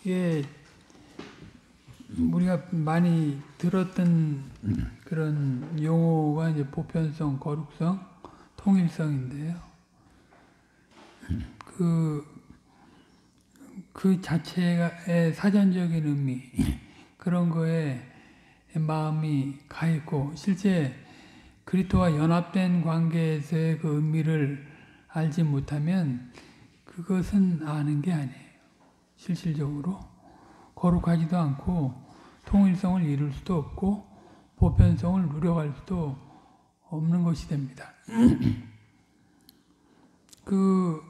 예, 우리가 많이 들었던 그런 용어가 이제 보편성, 거룩성, 통일성인데요. 그 자체의 사전적인 의미, 그런 거에 마음이 가 있고, 실제 그리스도와 연합된 관계에서의 그 의미를 알지 못하면 그것은 아는 게 아니에요. 실질적으로 거룩하지도 않고 통일성을 이룰 수도 없고 보편성을 누려갈 수도 없는 것이 됩니다. 그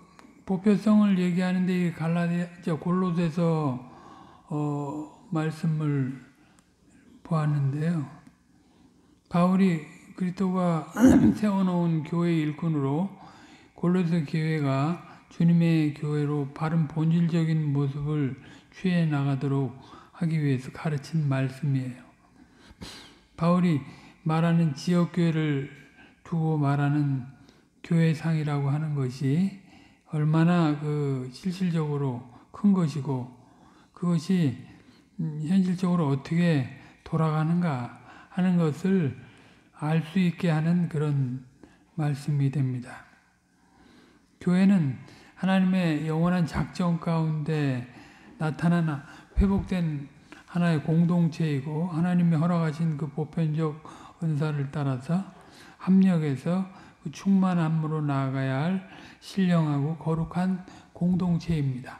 보편성을 얘기하는데 골로새서 말씀을 보았는데요. 바울이 그리스도가 세워놓은 교회 일꾼으로 골로새 교회가 주님의 교회로 바른 본질적인 모습을 취해 나가도록 하기 위해서 가르친 말씀이에요. 바울이 말하는 지역교회를 두고 말하는 교회상이라고 하는 것이 얼마나 실질적으로 큰 것이고 그것이 현실적으로 어떻게 돌아가는가 하는 것을 알 수 있게 하는 그런 말씀이 됩니다. 교회는 하나님의 영원한 작정 가운데 나타나나 회복된 하나의 공동체이고 하나님이 허락하신 그 보편적 은사를 따라서 합력해서 그 충만함으로 나아가야 할 신령하고 거룩한 공동체입니다.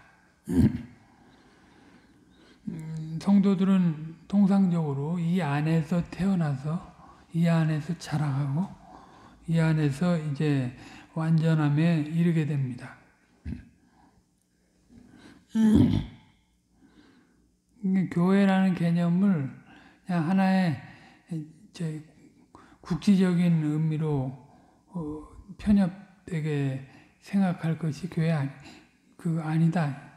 성도들은 통상적으로 이 안에서 태어나서 이 안에서 자라가고 이 안에서 이제 완전함에 이르게 됩니다. 교회라는 개념을 그냥 하나의 국지적인 의미로 편협되게 생각할 것이 교회 아니다.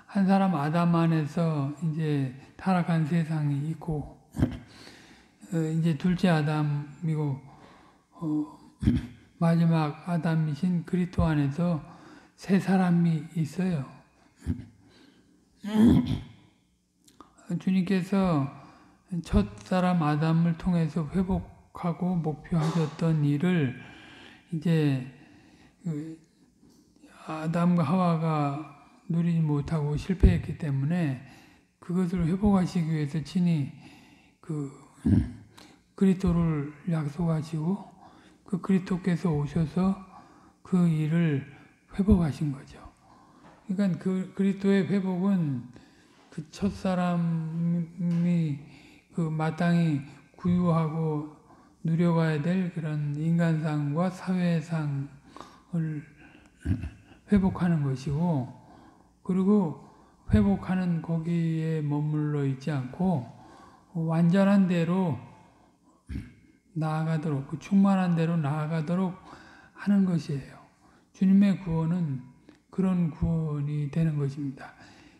한 사람 아담 안에서 이제 타락한 세상이 있고 이제 둘째 아담이고 마지막 아담이신 그리스도 안에서 새 사람이 있어요. 주님께서 첫 사람 아담을 통해서 회복하고 목표하셨던 일을 이제 아담과 하와가 누리지 못하고 실패했기 때문에 그것을 회복하시기 위해서 친히 그리스도를 약속하시고 그 그리스도께서 오셔서 그 일을 회복하신 거죠. 그러니까 그 그리스도의 회복은 그 첫사람이 그 마땅히 구유하고 누려가야 될 그런 인간상과 사회상을 회복하는 것이고, 그리고 회복하는 거기에 머물러 있지 않고 완전한 대로 나아가도록, 그 충만한 대로 나아가도록 하는 것이에요. 주님의 구원은 그런 구원이 되는 것입니다.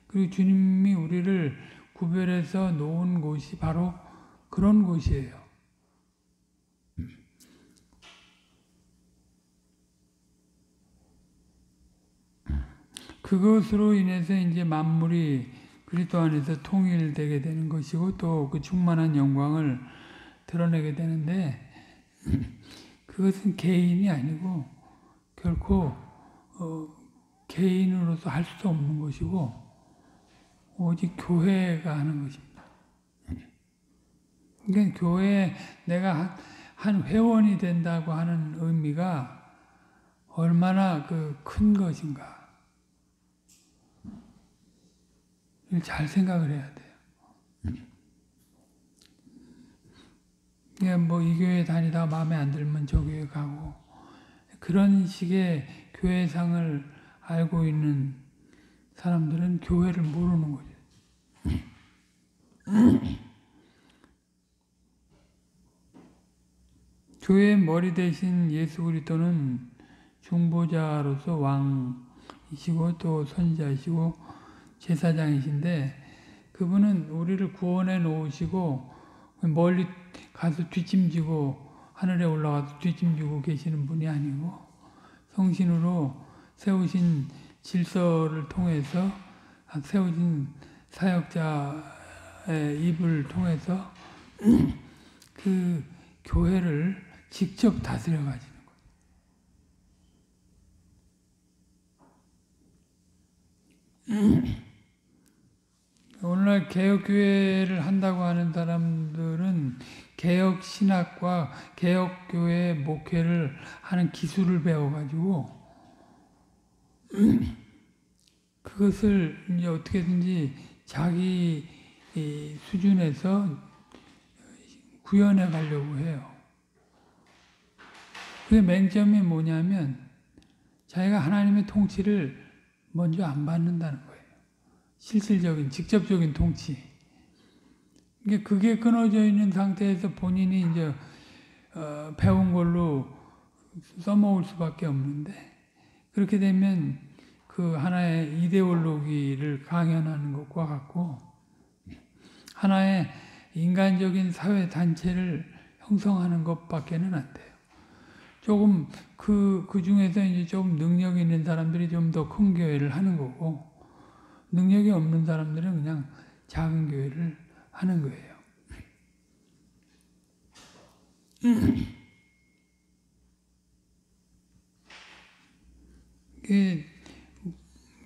그리고 주님이 우리를 구별해서 놓은 곳이 바로 그런 곳이에요. 그것으로 인해서 이제 만물이 그리스도 안에서 통일되게 되는 것이고 또 그 충만한 영광을 드러내게 되는데 그것은 개인이 아니고 결코 개인으로서 할 수 없는 것이고 오직 교회가 하는 것입니다. 그러니까 교회에 내가 한 회원이 된다고 하는 의미가 얼마나 큰 것인가 잘 생각을 해야 돼요. 그냥 뭐 이 교회 다니다가 마음에 안 들면 저 교회 가고 그런 식의 교회상을 알고 있는 사람들은 교회를 모르는 거죠. 교회의 머리 대신 예수 그리스도는 중보자로서 왕이시고 또 선지자이시고 제사장이신데 그분은 우리를 구원해 놓으시고 멀리 가서 뒷짐지고 하늘에 올라가서 뒷짐지고 계시는 분이 아니고 성신으로 세우신 질서를 통해서 세워진 사역자의 입을 통해서 그 교회를 직접 다스려 가지는 거예요. 오늘날 개혁교회를 한다고 하는 사람들은 개혁신학과 개혁교회 목회를 하는 기술을 배워가지고 그것을 이제 어떻게든지 자기 수준에서 구현해 가려고 해요. 그게 맹점이 뭐냐면 자기가 하나님의 통치를 먼저 안 받는다는 거예요. 실질적인, 직접적인 통치. 그게 끊어져 있는 상태에서 본인이 이제 배운 걸로 써먹을 수밖에 없는데 그렇게 되면 그 하나의 이데올로기를 강연하는 것과 같고 하나의 인간적인 사회 단체를 형성하는 것밖에는 안 돼요. 조금 그 중에서 이제 좀 능력이 있는 사람들이 좀 더 큰 교회를 하는 거고 능력이 없는 사람들은 그냥 작은 교회를 하는 거예요.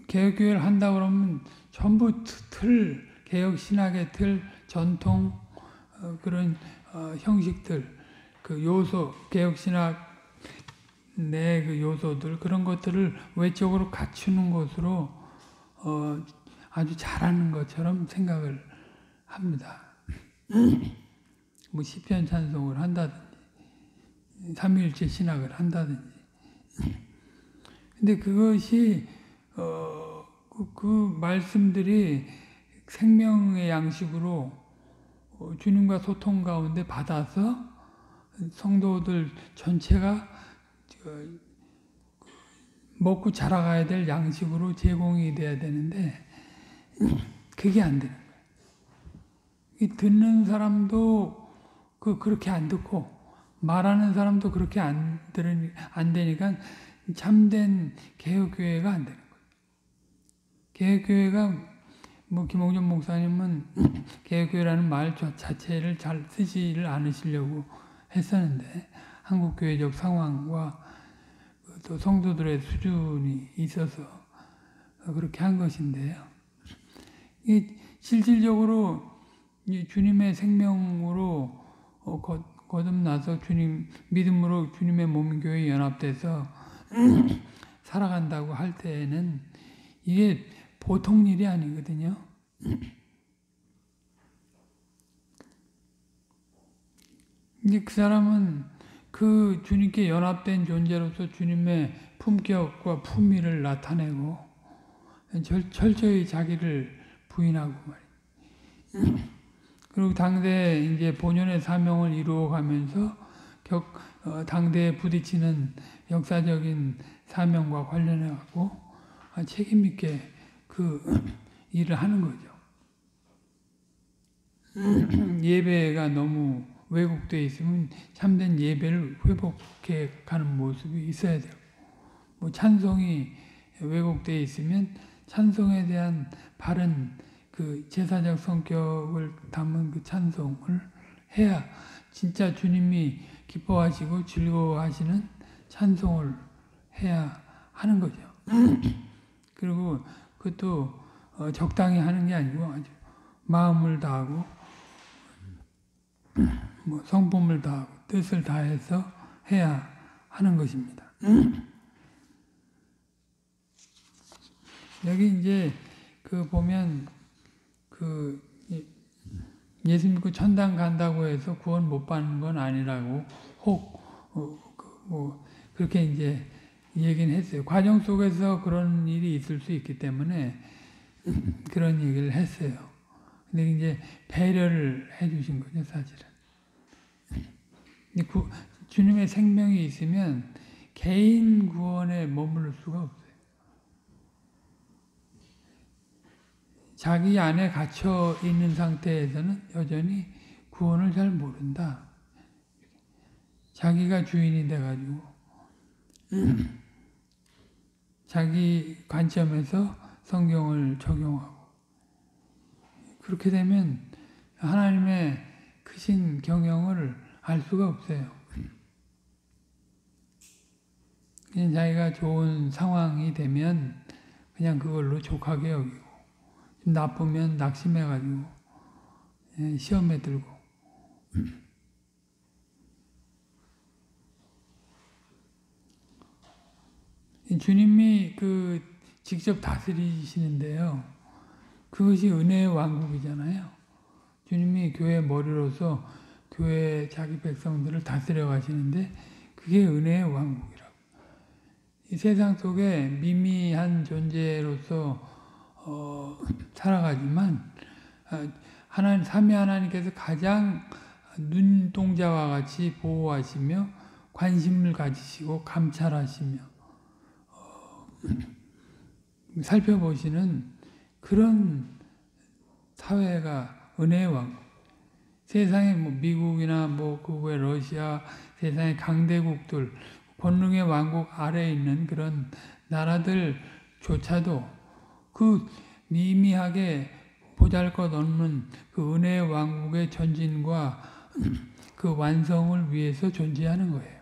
개혁교회를 한다 그러면 전부 틀, 개혁신학의 틀, 전통 그런 형식들, 그 요소, 개혁신학 내 그 요소들 그런 것들을 외적으로 갖추는 것으로 아주 잘하는 것처럼 생각을 합니다. 뭐 시편 찬송을 한다든지 삼위일체 신학을 한다든지 근데 그것이 그 말씀들이 생명의 양식으로 주님과 소통 가운데 받아서 성도들 전체가 먹고 자라가야 될 양식으로 제공이 돼야 되는데 그게 안 되는 거예요. 듣는 사람도 그렇게 안 듣고 말하는 사람도 그렇게 안 되니까 참된 개혁교회가 안 되는 거예요. 개혁교회가 뭐 김홍준 목사님은 개혁교회라는 말 자체를 잘 쓰지를 않으시려고 했었는데 한국교회적 상황과 또 성도들의 수준이 있어서 그렇게 한 것인데요. 실질적으로 주님의 생명으로 거듭나서 주님 믿음으로 주님의 몸 교회에 연합돼서 살아간다고 할 때에는 이게 보통 일이 아니거든요. 이제 그 사람은 그 주님께 연합된 존재로서 주님의 품격과 품위를 나타내고 철저히 자기를 부인하고 말이에요. 그리고 당대 이제 본연의 사명을 이루어가면서 당대에 부딪히는 역사적인 사명과 관련해 갖고 책임 있게 그 일을 하는 거죠. 예배가 너무 왜곡되어 있으면 참된 예배를 회복해 가는 모습이 있어야 되고, 뭐 찬송이 왜곡되어 있으면 찬송에 대한 바른 그 제사적 성격을 담은 그 찬송을 해야 진짜 주님이 기뻐하시고 즐거워하시는 찬송을 해야 하는 거죠. 그리고 그것도 적당히 하는 게 아니고 아주 마음을 다하고 뭐 성품을 다하고 뜻을 다해서 해야 하는 것입니다. 여기 이제 그 보면 그 예수 믿고 천당 간다고 해서 구원 못 받는 건 아니라고 혹 뭐 그렇게 이제 얘기는 했어요. 과정 속에서 그런 일이 있을 수 있기 때문에 그런 얘기를 했어요. 근데 이제 배려를 해주신 거죠, 사실은. 주님의 생명이 있으면 개인 구원에 머무를 수가 없어요. 자기 안에 갇혀 있는 상태에서는 여전히 구원을 잘 모른다. 자기가 주인이 돼가지고 자기 관점에서 성경을 적용하고 그렇게 되면 하나님의 크신 경영을 알 수가 없어요. 그냥 자기가 좋은 상황이 되면 그냥 그걸로 족하게 여기고 나쁘면 낙심해가지고 시험에 들고 주님이 직접 다스리시는데요. 그것이 은혜의 왕국이잖아요. 주님이 교회 머리로서 교회 자기 백성들을 다스려 가시는데 그게 은혜의 왕국이라고. 이 세상 속에 미미한 존재로서 살아가지만 하나님 삼위 하나님께서 가장 눈동자와 같이 보호하시며 관심을 가지시고 감찰하시며 살펴보시는 그런 사회가 은혜의 왕국. 세상에 미국이나 그 외 러시아 세상의 강대국들 권능의 왕국 아래에 있는 그런 나라들조차도 그 미미하게 보잘것없는 그 은혜의 왕국의 전진과 그 완성을 위해서 존재하는 거예요.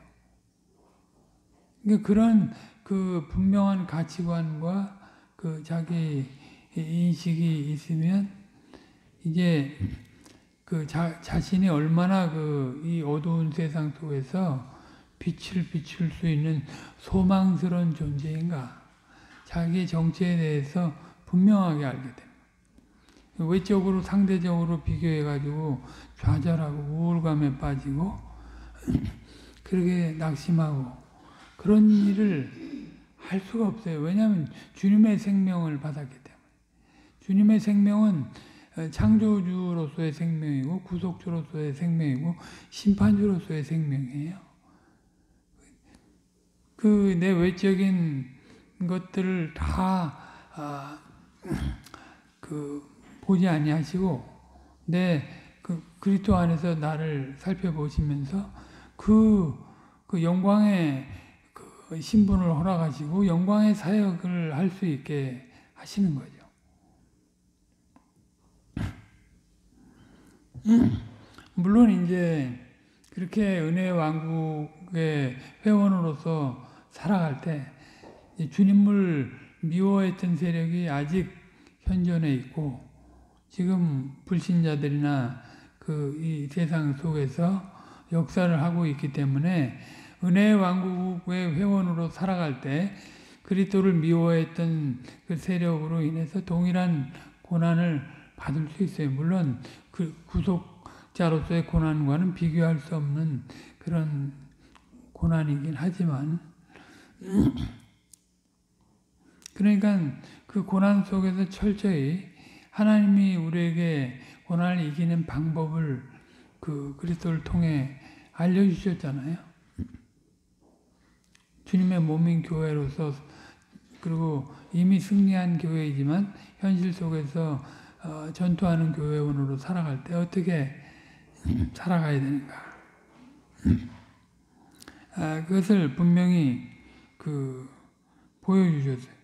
그러니까 그런 그 분명한 가치관과 그 자기 인식이 있으면 이제 그 자신이 얼마나 이 어두운 세상 속에서 빛을 비출 수 있는 소망스러운 존재인가 자기의 정체에 대해서 분명하게 알게 됩니다. 외적으로 상대적으로 비교해가지고 좌절하고 우울감에 빠지고 그렇게 낙심하고 그런 일을 할 수가 없어요. 왜냐하면 주님의 생명을 받았기 때문에. 주님의 생명은 창조주로서의 생명이고 구속주로서의 생명이고 심판주로서의 생명이에요. 내 외적인 것들을 다 보지 아니하시고 내 그리스도 안에서 나를 살펴보시면서 그 영광의 신분을 허락하시고 영광의 사역을 할 수 있게 하시는 거죠. 물론 이제 그렇게 은혜의 왕국의 회원으로서 살아갈 때 주님을 미워했던 세력이 아직 현존해 있고 지금 불신자들이나 이 세상 속에서 역사를 하고 있기 때문에 은혜의 왕국의 회원으로 살아갈 때 그리스도를 미워했던 그 세력으로 인해서 동일한 고난을 받을 수 있어요. 물론 그 구속자로서의 고난과는 비교할 수 없는 그런 고난이긴 하지만 그러니까 그 고난 속에서 철저히 하나님이 우리에게 고난을 이기는 방법을 그리스도를 통해 알려주셨잖아요. 주님의 몸인 교회로서 그리고 이미 승리한 교회이지만 현실 속에서 전투하는 교회원으로 살아갈 때 어떻게 살아가야 되는가. 그것을 분명히 보여주셨어요.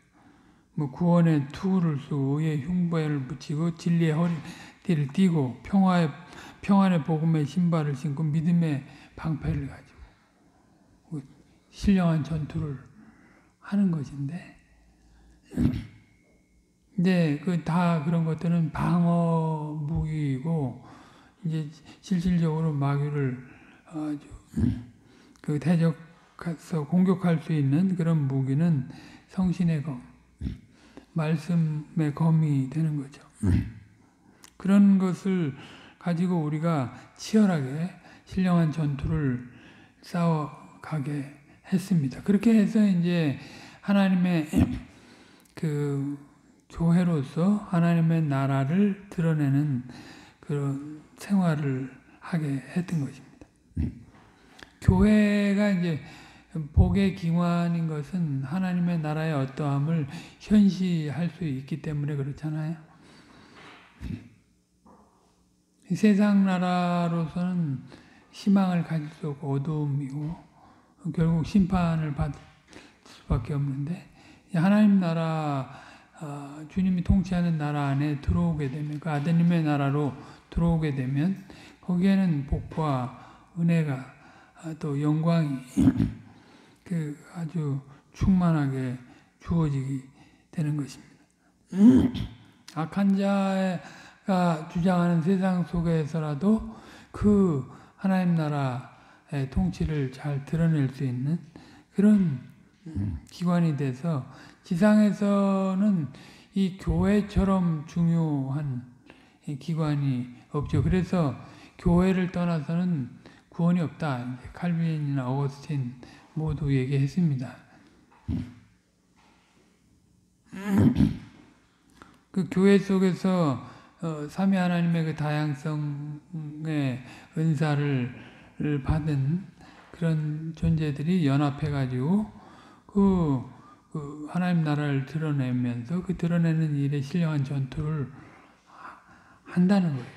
구원의 투구를 쓰고 의의 흉배를 붙이고 진리의 허리띠를 띠고 평안의 복음의 신발을 신고 믿음의 방패를 가지고 신령한 전투를 하는 것인데 근데 다 그런 것들은 방어 무기이고 이제 실질적으로 마귀를 대적해서 공격할 수 있는 그런 무기는 성신의 검, 말씀의 검이 되는 거죠. 그런 것을 가지고 우리가 치열하게 신령한 전투를 싸워가게 했습니다. 그렇게 해서 이제 하나님의 교회로서 하나님의 나라를 드러내는 그런 생활을 하게 했던 것입니다. 교회가 이제 복의 기관인 것은 하나님의 나라의 어떠함을 현시할 수 있기 때문에 그렇잖아요. 세상 나라로서는 희망을 가질 수 없고 어두움이고 결국 심판을 받을 수밖에 없는데 하나님 나라 주님이 통치하는 나라 안에 들어오게 되면, 그 아드님의 나라로 들어오게 되면 거기에는 복과 은혜가 또 영광이 그 아주 충만하게 주어지게 되는 것입니다. 악한 자가 주장하는 세상 속에서라도 그 하나님 나라의 통치를 잘 드러낼 수 있는 그런 기관이 돼서 지상에서는 이 교회처럼 중요한 기관이 없죠. 그래서 교회를 떠나서는 구원이 없다. 칼빈이나 어거스틴 모두 얘기했습니다. 그 교회 속에서 삼위 하나님의 그 다양성의 은사를 받은 그런 존재들이 연합해가지고 그 하나님 나라를 드러내면서 그 드러내는 일에 신령한 전투를 한다는 거예요.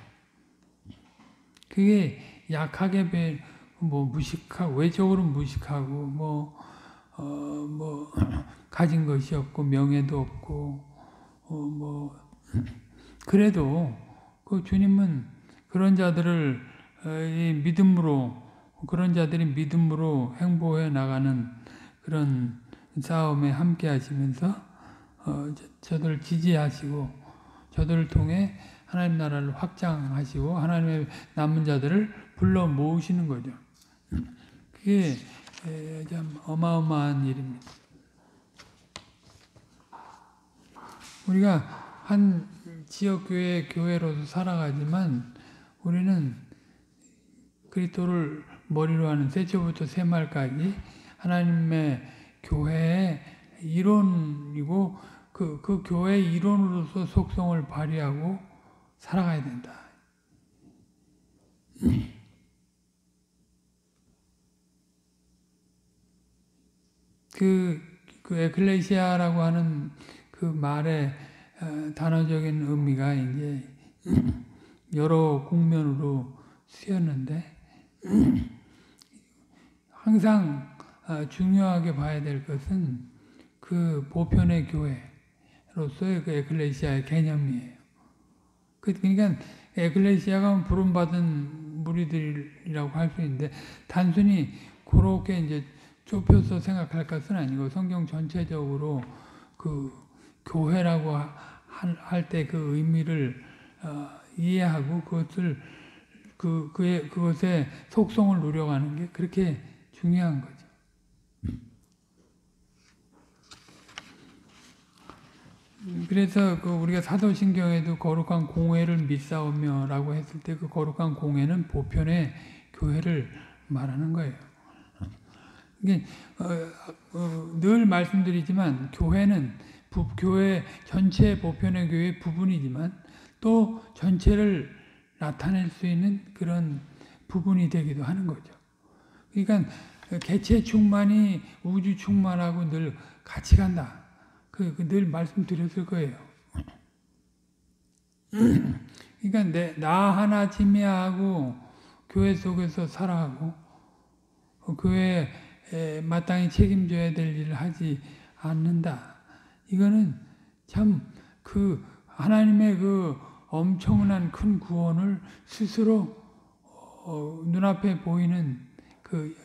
그게 약하게 무식하고 외적으로 무식하고 가진 것이 없고 명예도 없고 그래도 그 주님은 그런 자들을 그런 자들이 믿음으로 행보해 나가는 그런 싸움에 함께 하시면서 저들을 지지하시고 저들을 통해 하나님 나라를 확장하시고 하나님의 남은 자들을 불러 모으시는 거죠. 그게 참 어마어마한 일입니다. 우리가 한 지역교회로서 살아가지만 우리는 그리스도를 머리로 하는 세초부터 세말까지 하나님의 교회의 일원이고 그 교회의 일원으로서 속성을 발휘하고 살아가야 된다. 그 에클레시아라고 하는 그 말의 단어적인 의미가 이제 여러 국면으로 쓰였는데 항상 중요하게 봐야 될 것은 그 보편의 교회로서의 그 에클레시아의 개념이에요. 그러니까 에클레시아가 부름받은 무리들이라고 할 수 있는데 단순히 그렇게 이제 좁혀서 생각할 것은 아니고 성경 전체적으로 그 교회라고 할 때 그 의미를 이해하고 그것의 속성을 누려가는 게 그렇게 중요한 거죠. 그래서 우리가 사도신경에도 거룩한 공회를 믿사오며라고 했을 때 그 거룩한 공회는 보편의 교회를 말하는 거예요. 이게 늘 말씀드리지만 교회는 교회 전체 보편의 교회의 부분이지만 또 전체를 나타낼 수 있는 그런 부분이 되기도 하는 거죠. 그러니까 개체 충만이 우주 충만하고 늘 같이 간다. 늘 말씀드렸을 거예요. 그러니까 나 하나 지매하고 교회 속에서 살아가고 교회에 마땅히 책임져야 될 일을 하지 않는다. 이거는 참 하나님의 엄청난 큰 구원을 스스로 눈앞에 보이는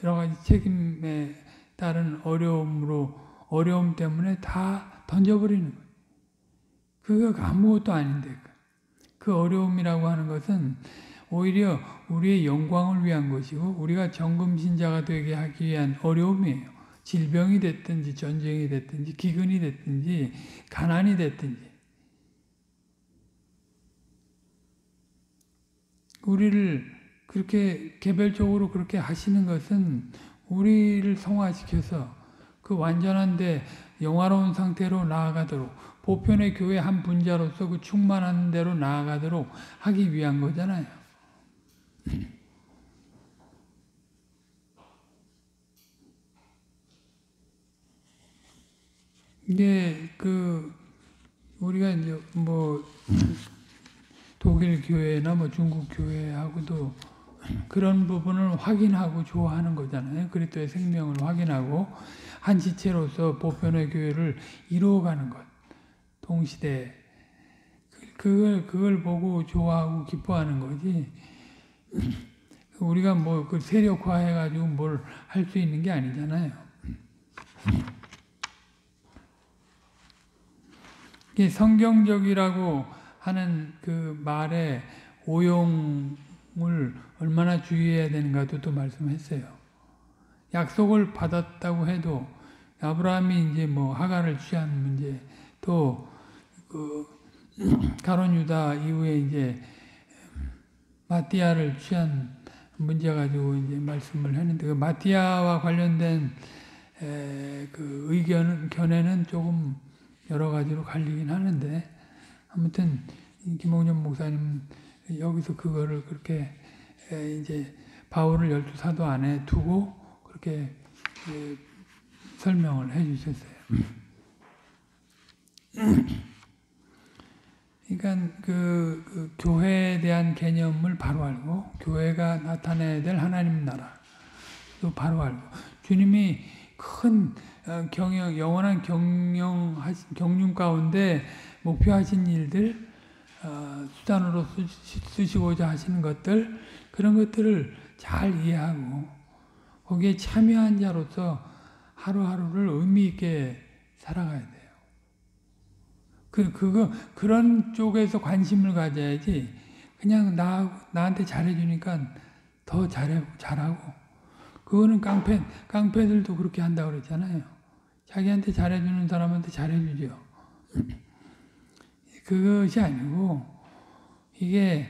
여러 가지 책임에 따른 어려움 때문에 다 던져버리는 거예요. 그거 아무것도 아닌데 그 어려움이라고 하는 것은 오히려 우리의 영광을 위한 것이고 우리가 정금신자가 되게 하기 위한 어려움이에요. 질병이 됐든지 전쟁이 됐든지 기근이 됐든지 가난이 됐든지 우리를 그렇게 개별적으로 그렇게 하시는 것은 우리를 성화시켜서 그 완전한 데 영화로운 상태로 나아가도록 보편의 교회 한 분자로서 그 충만한 대로 나아가도록 하기 위한 거잖아요. 이게 우리가 이제 독일 교회나 중국 교회하고도 그런 부분을 확인하고 좋아하는 거잖아요. 그리스도의 생명을 확인하고 한 지체로서 보편의 교회를 이루어가는 것. 동시대. 그걸 보고 좋아하고 기뻐하는 거지. 우리가 뭐 그 세력화해가지고 뭘 할 수 있는 게 아니잖아요. 이게 성경적이라고 하는 그 말에 오용을 얼마나 주의해야 되는가도 또 말씀했어요. 약속을 받았다고 해도 아브라함이 이제 뭐 하갈을 취한 문제, 또 그 가룟 유다 이후에 이제 마띠아를 취한 문제 가지고 이제 말씀을 했는데, 그 마띠아와 관련된 그 견해는 조금 여러 가지로 갈리긴 하는데, 아무튼 김홍전 목사님 여기서 그거를 그렇게 이제 바울을 12사도 안에 두고 그렇게 설명을 해주셨어요. 그러니까 그 교회에 대한 개념을 바로 알고, 교회가 나타내야 될 하나님 나라도 바로 알고, 주님이 큰 영원한 경륜 가운데 목표하신 일들, 수단으로 쓰시고자 하시는 것들, 그런 것들을 잘 이해하고 거기에 참여한 자로서 하루하루를 의미 있게 살아가야 돼요. 그런 쪽에서 관심을 가져야지, 그냥 나한테 잘해주니까 더 잘하고, 그거는 깡패들도 그렇게 한다고 그랬잖아요. 자기한테 잘해주는 사람한테 잘해주죠. 그것이 아니고, 이게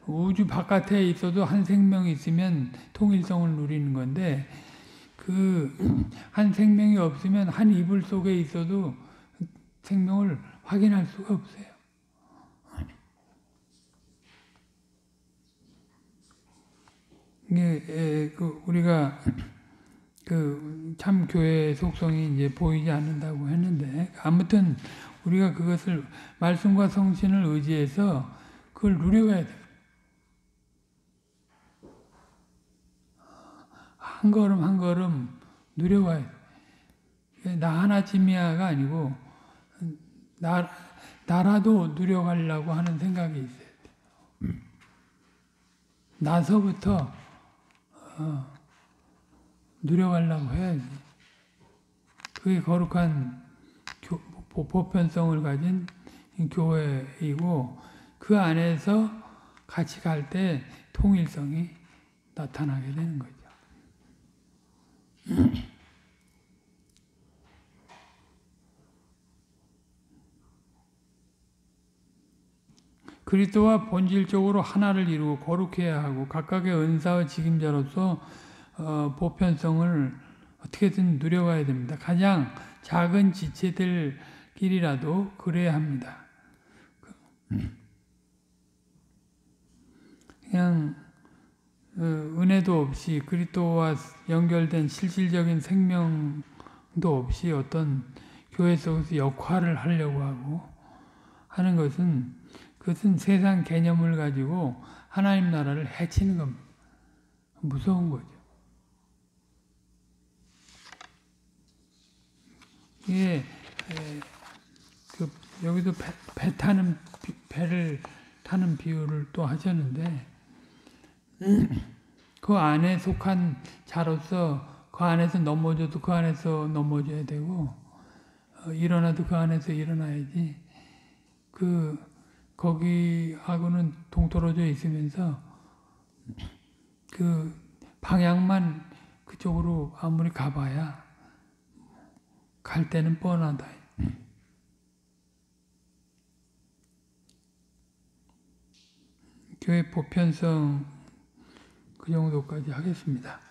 우주 바깥에 있어도 한 생명이 있으면 통일성을 누리는 건데, 그 한 생명이 없으면 한 이불 속에 있어도 생명을 확인할 수가 없어요. 이게 우리가 그 참 교회의 속성이 이제 보이지 않는다고 했는데, 아무튼 우리가 그것을 말씀과 성신을 의지해서 그걸 누려가야 돼요. 한 걸음 한 걸음 누려가야 돼요. 나 하나쯤이야가 아니고 나라도 누려가려고 하는 생각이 있어요. 나서부터 누려가려고 해야지. 그게 거룩한 보편성을 가진 교회이고, 그 안에서 같이 갈 때 통일성이 나타나게 되는 거죠. 그리스도와 본질적으로 하나를 이루고 거룩해야 하고, 각각의 은사와 직임자로서 보편성을 어떻게든 누려가야 됩니다. 가장 작은 지체들끼리라도 그래야 합니다. 그냥 은혜도 없이, 그리스도와 연결된 실질적인 생명도 없이 어떤 교회 속에서 역할을 하려고 하고 하는 그것은 세상 개념을 가지고 하나님 나라를 해치는 겁니다. 무서운 거죠. 이게 여기도 배를 타는 비유를 또 하셨는데, 그 안에 속한 자로서 그 안에서 넘어져도 그 안에서 넘어져야 되고, 일어나도 그 안에서 일어나야지, 거기하고는 동떨어져 있으면서 그 방향만 그쪽으로 아무리 가봐야 갈 때는 뻔하다. 교회 보편성 그 정도까지 하겠습니다.